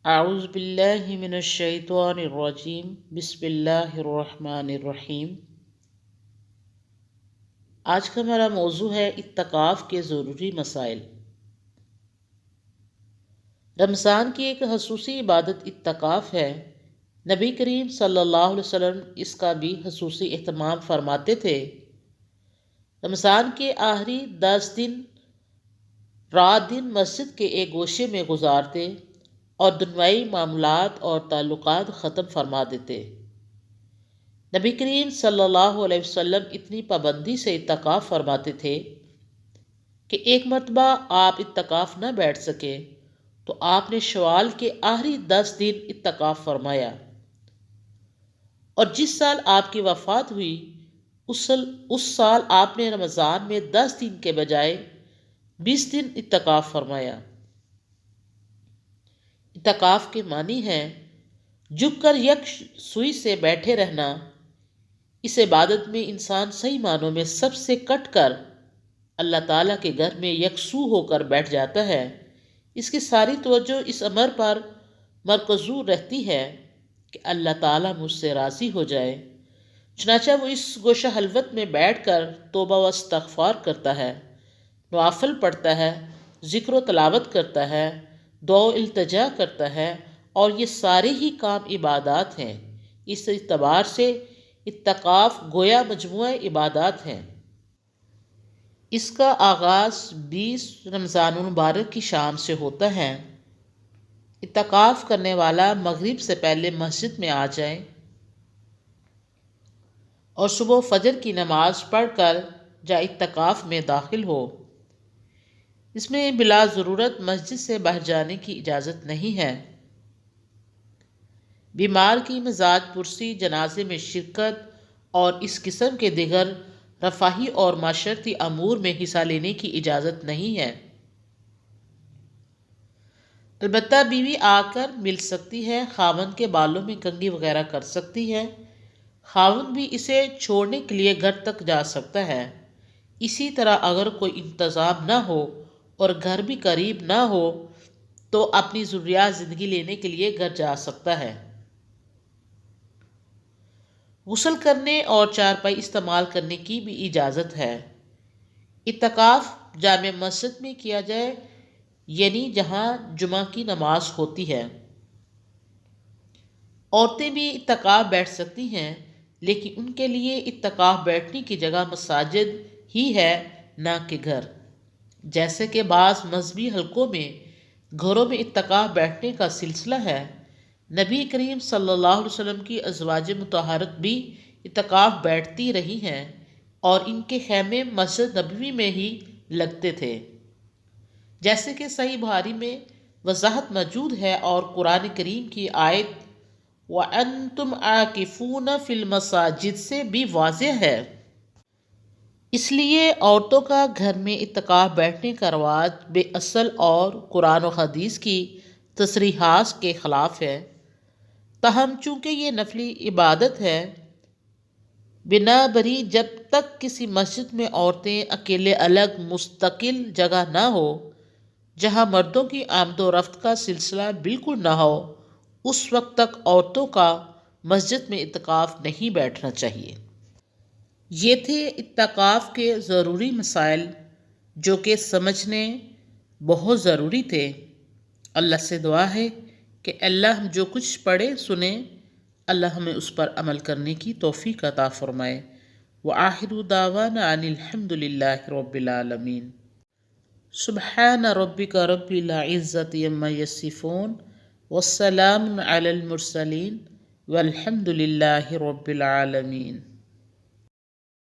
اعوذ باللہ من الشیطان الرجیم بسم اللہ الرحمن الرحیم۔ آج کا ہمارا موضوع ہے اعتکاف کے ضروری مسائل۔ رمضان کی ایک خصوصی عبادت اعتکاف ہے۔ نبی کریم صلی اللہ علیہ وسلم اس کا بھی خصوصی اہتمام فرماتے تھے۔ رمضان کے آخری 10 دن رات دن مسجد کے ایک گوشے میں گزارتے اور دنیائی معاملات اور تعلقات ختم فرما دیتے۔ نبی کریم صلی اللہ علیہ وسلم اتنی پابندی سے اعتکاف فرماتے تھے کہ ایک مرتبہ آپ اعتکاف نہ بیٹھ سکے تو آپ نے شوال کے آخری 10 دن اعتکاف فرمایا، اور جس سال آپ کی وفات ہوئی اس سال آپ نے رمضان میں 10 دن کے بجائے 20 دن اعتکاف فرمایا۔ اعتکاف کے معنی ہے جھک کر یک سوئی سے بیٹھے رہنا۔ اس عبادت میں انسان صحیح معنوں میں سب سے کٹ کر اللہ تعالیٰ کے گھر میں یکسو ہو کر بیٹھ جاتا ہے۔ اس کی ساری توجہ اس امر پر مرکوز رہتی ہے کہ اللہ تعالیٰ مجھ سے راضی ہو جائے، چنانچہ وہ اس گوشہ خلوت میں بیٹھ کر توبہ و استغفار کرتا ہے، نوافل پڑھتا ہے، ذکر و تلاوت کرتا ہے، دعا و التجا کرتا ہے، اور یہ سارے ہی کام عبادات ہیں۔ اس اعتبار سے اعتکاف گویا مجموعہ عبادات ہیں۔ اس کا آغاز 20 رمضان المبارک کی شام سے ہوتا ہے۔ اعتکاف کرنے والا مغرب سے پہلے مسجد میں آ جائے اور صبح فجر کی نماز پڑھ کر جا اعتکاف میں داخل ہو۔ اس میں بلا ضرورت مسجد سے باہر جانے کی اجازت نہیں ہے۔ بیمار کی مزاج پرسی، جنازے میں شرکت اور اس قسم کے دیگر رفاہی اور معاشرتی امور میں حصہ لینے کی اجازت نہیں ہے۔ البتہ بیوی آ کر مل سکتی ہے، خاوند کے بالوں میں کنگھی وغیرہ کر سکتی ہے، خاوند بھی اسے چھوڑنے کے لیے گھر تک جا سکتا ہے۔ اسی طرح اگر کوئی انتظام نہ ہو اور گھر بھی قریب نہ ہو تو اپنی ضروریات زندگی لینے کے لیے گھر جا سکتا ہے۔ غسل کرنے اور چارپائی استعمال کرنے کی بھی اجازت ہے۔ اعتکاف جامع مسجد میں کیا جائے، یعنی جہاں جمعہ کی نماز ہوتی ہے۔ عورتیں بھی اعتکاف بیٹھ سکتی ہیں، لیکن ان کے لیے اعتکاف بیٹھنے کی جگہ مساجد ہی ہے، نہ کہ گھر۔ جیسے کہ بعض مذہبی حلقوں میں گھروں میں اعتکاف بیٹھنے کا سلسلہ ہے۔ نبی کریم صلی اللہ علیہ وسلم کی ازواج مطہرات بھی اعتکاف بیٹھتی رہی ہیں، اور ان کے خیمے مسجد نبوی میں ہی لگتے تھے، جیسے کہ صحیح بخاری میں وضاحت موجود ہے، اور قرآن کریم کی آیت وَأَنْتُمْ عَاكِفُونَ فِي الْمَسَاجِدِ سے بھی واضح ہے۔ اس لیے عورتوں کا گھر میں اعتکاف بیٹھنے کا رواج بے اصل اور قرآن و حدیث کی تصریحات کے خلاف ہے۔ تاہم چونکہ یہ نفلی عبادت ہے، بنا بری جب تک کسی مسجد میں عورتیں اکیلے الگ مستقل جگہ نہ ہو جہاں مردوں کی آمد و رفت کا سلسلہ بالکل نہ ہو، اس وقت تک عورتوں کا مسجد میں اعتکاف نہیں بیٹھنا چاہیے۔ یہ تھے اعتکاف کے ضروری مسائل جو کہ سمجھنے بہت ضروری تھے۔ اللہ سے دعا ہے کہ اللہ ہم جو کچھ پڑھے سنیں، اللہ ہمیں اس پر عمل کرنے کی توفیق عطا فرمائے۔ وآخر دعوانا ان الحمد للہ رب العالمین۔ سبحان ربک رب العزۃ عما یصفون والسلام علی المرسلین والحمد للہ رب العالمین۔